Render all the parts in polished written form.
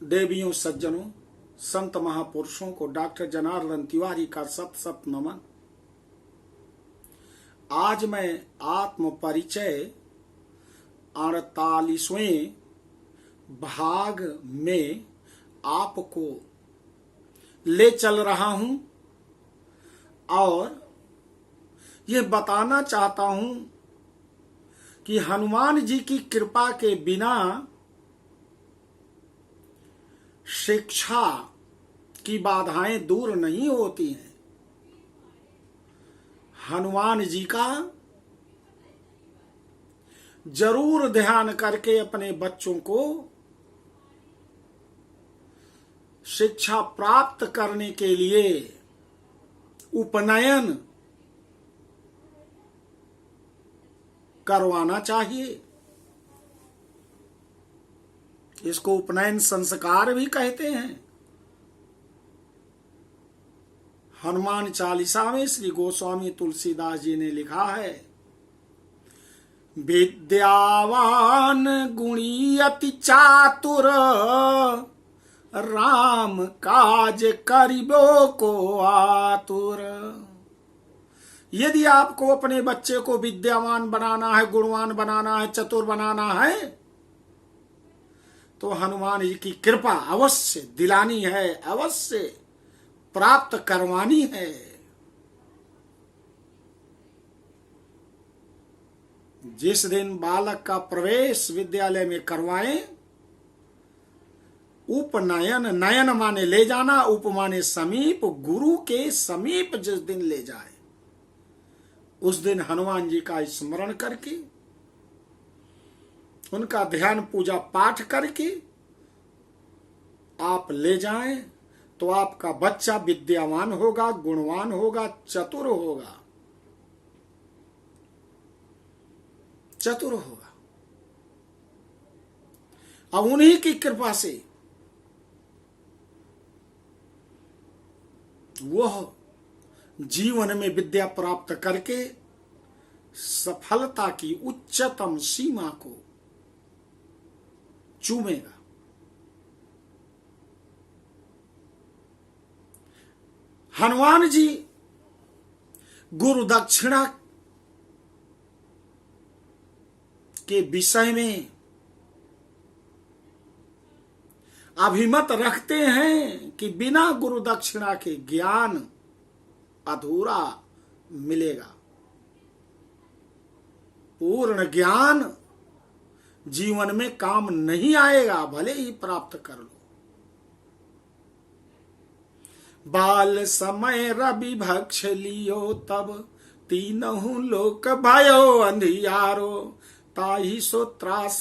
देवियों, सज्जनों, संत महापुरुषों को डॉक्टर जनार्दन तिवारी का सत सत नमन। आज मैं आत्म परिचय 48वें भाग में आपको ले चल रहा हूं और ये बताना चाहता हूं कि हनुमान जी की कृपा के बिना शिक्षा की बाधाएं दूर नहीं होती हैं। हनुमान जी का जरूर ध्यान करके अपने बच्चों को शिक्षा प्राप्त करने के लिए उपनयन करवाना चाहिए। इसको उपनयन संस्कार भी कहते हैं। हनुमान चालीसा में श्री गोस्वामी तुलसीदास जी ने लिखा है, विद्यावान गुणी अति चातुर, राम काज करिबो को आतुर। यदि आपको अपने बच्चे को विद्यावान बनाना है, गुणवान बनाना है, चतुर बनाना है, तो हनुमान जी की कृपा अवश्य दिलानी है, अवश्य प्राप्त करवानी है। जिस दिन बालक का प्रवेश विद्यालय में करवाएं, उपनयन, नयन माने ले जाना, उप माने समीप, गुरु के समीप जिस दिन ले जाए, उस दिन हनुमान जी का स्मरण करके, उनका ध्यान पूजा पाठ करके आप ले जाएं, तो आपका बच्चा विद्यावान होगा, गुणवान होगा, चतुर होगा, चतुर होगा। अब उन्हीं की कृपा से वह जीवन में विद्या प्राप्त करके सफलता की उच्चतम सीमा को चूमेगा। हनुमान जी गुरु दक्षिणा के विषय में अभिमत रखते हैं कि बिना गुरु दक्षिणा के ज्ञान अधूरा मिलेगा। पूर्ण ज्ञान जीवन में काम नहीं आएगा, भले ही प्राप्त कर लो। बाल समय रवि भक्ष लियो, तब तीनहु लोक भयो अंधियारो, ताही सो त्रास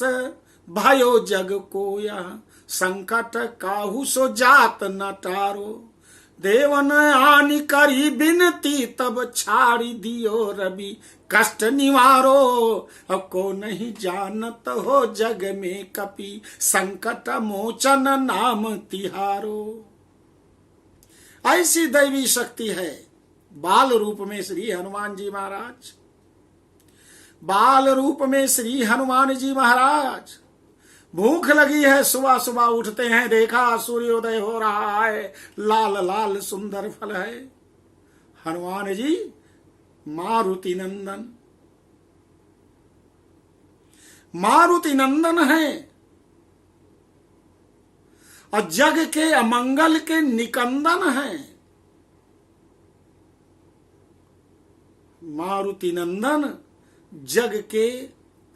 भयो जग को, यह संकट काहू सो जात न टारो। देवन आनि करी बिनती, तब छाड़ी दियो रवि कष्ट निवारो। अब को नहीं जानत हो जग में कपि, संकट मोचन नाम तिहारो। ऐसी दैवी शक्ति है बाल रूप में श्री हनुमान जी महाराज। बाल रूप में श्री हनुमान जी महाराज। भूख लगी है, सुबह सुबह उठते हैं, देखा सूर्योदय हो रहा है, लाल लाल सुंदर फल है। हनुमान जी मारुति नंदन, मारुति नंदन है और जग के अमंगल के निकंदन है। मारुति नंदन जग के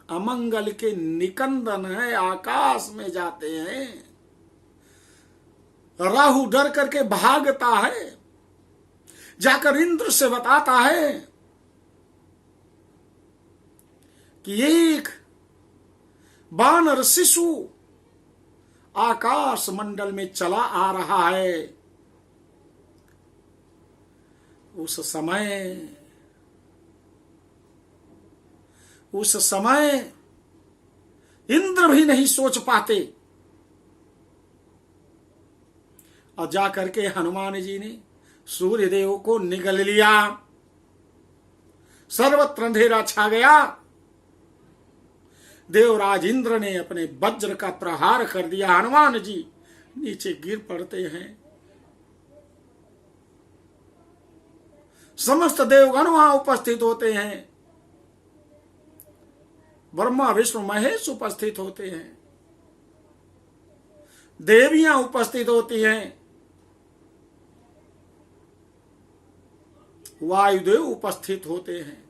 अमंगल के निकंदन है। आकाश में जाते हैं, राहु डर करके भागता है, जाकर इंद्र से बताता है कि एक वानर शिशु आकाश मंडल में चला आ रहा है। उस समय इंद्र भी नहीं सोच पाते और जाकर के हनुमान जी ने सूर्य देव को निगल लिया। सर्वत्र अंधेरा छा गया। देवराज इंद्र ने अपने वज्र का प्रहार कर दिया। हनुमान जी नीचे गिर पड़ते हैं। समस्त देवगण वहां उपस्थित होते हैं, ब्रह्मा विष्णु महेश उपस्थित होते हैं, देवियां उपस्थित होती हैं, वायुदेव उपस्थित होते हैं।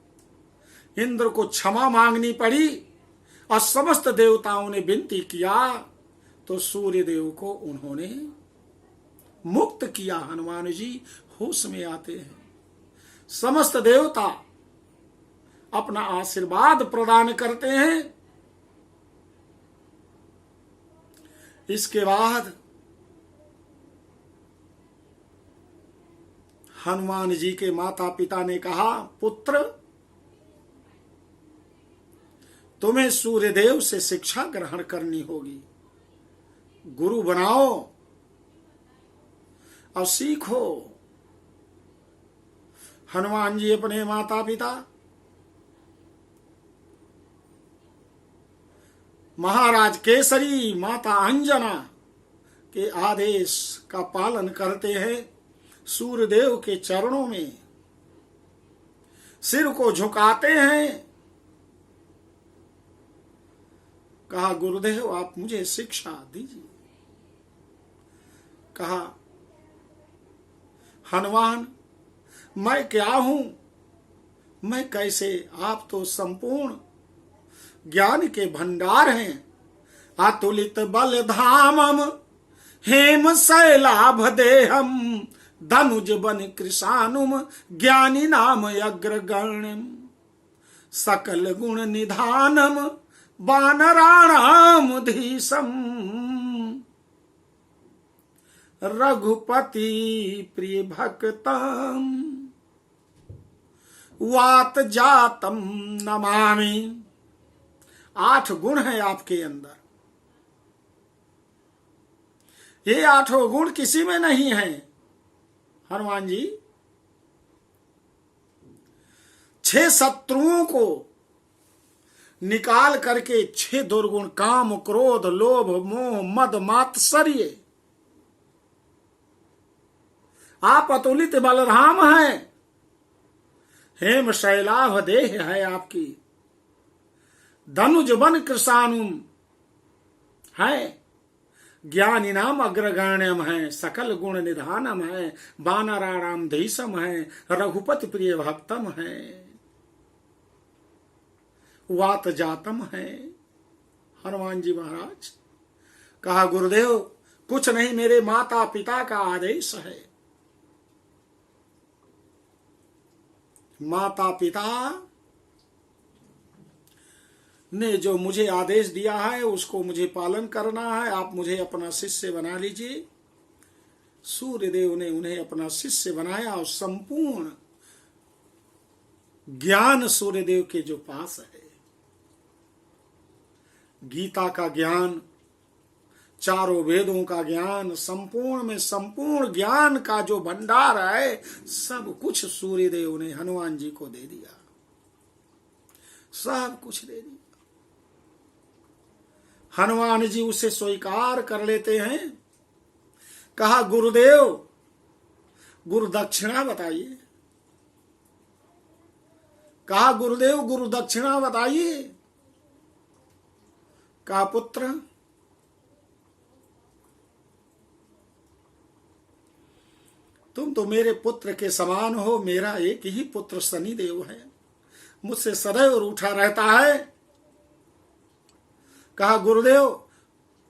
इंद्र को क्षमा मांगनी पड़ी और समस्त देवताओं ने विनती किया तो सूर्य देव को उन्होंने मुक्त किया। हनुमान जी होश में आते हैं। समस्त देवता अपना आशीर्वाद प्रदान करते हैं। इसके बाद हनुमान जी के माता पिता ने कहा, पुत्र तुम्हें सूर्यदेव से शिक्षा ग्रहण करनी होगी, गुरु बनाओ और सीखो। हनुमान जी अपने माता पिता महाराज केसरी, माता अंजना के आदेश का पालन करते हैं। सूर्यदेव के चरणों में सिर को झुकाते हैं। कहा, गुरुदेव आप मुझे शिक्षा दीजिए। कहा, हनुमान मैं क्या हूं, मैं कैसे, आप तो संपूर्ण ज्ञान के भंडार हैं। अतुलित बल धामम हेम शैलाभ देहम धनुज बन कृशानुम ज्ञानी नाम अग्रगण्यम सकल गुण निधानम वानराणाम धीशम रघुपति प्रिय भक्तम वात जातम नमामि। 8 गुण है आपके अंदर। ये 8 गुण किसी में नहीं है। हनुमान जी 6 शत्रुओं को निकाल करके 6 दुर्गुण काम क्रोध लोभ मोह मद मात्सर्य, आप अतुलित बलधाम हैं। हेम शैलाभ देह है आपकी, धनुज बन कृशानुम है, ज्ञानी नाम अग्रगण्यम है, सकल गुण निधानम है, वानराणाम धीशम है, रघुपति प्रिय भक्तम है, वात जातम है। हनुमान जी महाराज कहा, गुरुदेव कुछ नहीं, मेरे माता पिता का आदेश है। माता पिता ने जो मुझे आदेश दिया है उसको मुझे पालन करना है। आप मुझे अपना शिष्य बना लीजिए। सूर्यदेव ने उन्हें अपना शिष्य बनाया और संपूर्ण ज्ञान सूर्यदेव के जो पास है, गीता का ज्ञान, चारों वेदों का ज्ञान, संपूर्ण में संपूर्ण ज्ञान का जो भंडार है, सब कुछ सूर्यदेव ने हनुमान जी को दे दिया। सब कुछ दे दिया। हनुमान जी उसे स्वीकार कर लेते हैं। कहा, गुरुदेव गुरु दक्षिणा बताइए। कहा, गुरुदेव गुरु दक्षिणा बताइए। कहा, पुत्र तुम तो मेरे पुत्र के समान हो। मेरा एक ही पुत्र शनिदेव है, मुझसे सदैव रूठा रहता है। कहा, गुरुदेव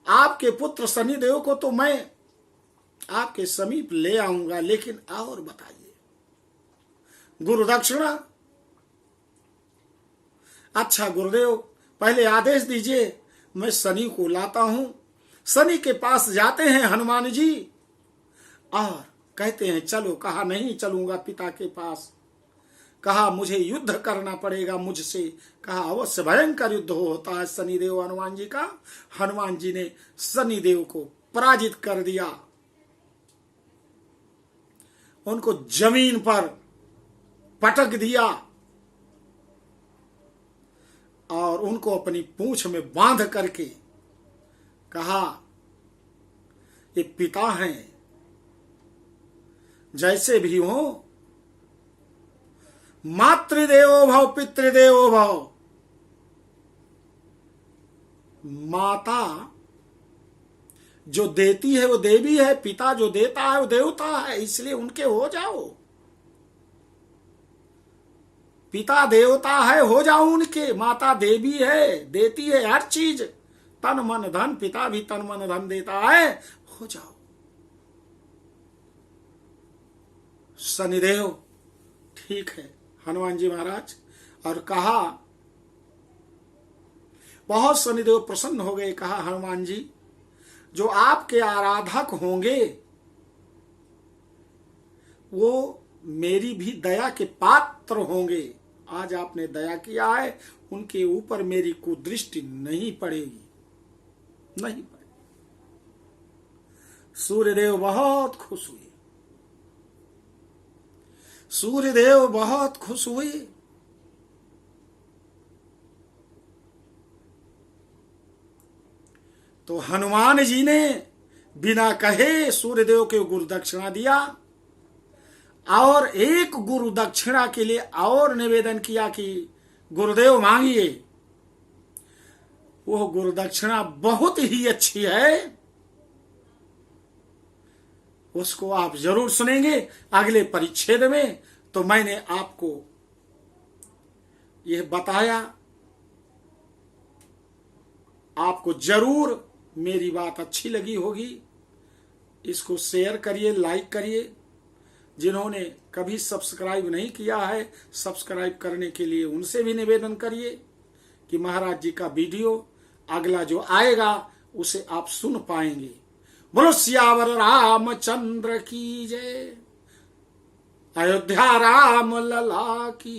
आपके पुत्र शनिदेव को तो मैं आपके समीप ले आऊंगा, लेकिन और बताइए गुरु दक्षिणा। अच्छा गुरुदेव पहले आदेश दीजिए, मैं शनि को लाता हूं। शनि के पास जाते हैं हनुमान जी और कहते हैं चलो। कहा, नहीं चलूंगा पिता के पास। कहा, मुझे युद्ध करना पड़ेगा मुझसे। कहा, अवश्य भयंकर युद्ध होता है शनिदेव हनुमान जी का। हनुमान जी ने शनिदेव को पराजित कर दिया, उनको जमीन पर पटक दिया और उनको अपनी पूंछ में बांध करके कहा ये पिता हैं, जैसे भी हो। मातृदेवो भव पितृदेवो भव। माता जो देती है वो देवी है, पिता जो देता है वो देवता है, इसलिए उनके हो जाओ। पिता देवता है, हो जाओ उनके। माता देवी है, देती है हर चीज, तन मन धन। पिता भी तन मन धन देता है, हो जाओ। शनिदेव ठीक है हनुमान जी महाराज। और कहा, बहुत शनिदेव प्रसन्न हो गए। कहा हनुमान जी, जो आपके आराधक होंगे वो मेरी भी दया के पात्र होंगे। आज आपने दया किया है, उनके ऊपर मेरी कुदृष्टि नहीं पड़ेगी, नहीं पड़ेगी। सूर्यदेव बहुत खुश हुए, सूर्यदेव बहुत खुश हुए। तो हनुमान जी ने बिना कहे सूर्यदेव के गुरु दक्षिणा दिया, और एक गुरु दक्षिणा के लिए और निवेदन किया कि गुरुदेव मांगिए। वो गुरु दक्षिणा बहुत ही अच्छी है, उसको आप जरूर सुनेंगे अगले परिच्छेद में। तो मैंने आपको यह बताया, आपको जरूर मेरी बात अच्छी लगी होगी। इसको शेयर करिए, लाइक करिए। जिन्होंने कभी सब्सक्राइब नहीं किया है, सब्सक्राइब करने के लिए उनसे भी निवेदन करिए कि महाराज जी का वीडियो अगला जो आएगा उसे आप सुन पाएंगे। बोलो सियावर रामचंद्र की जय। अयोध्या राम लला की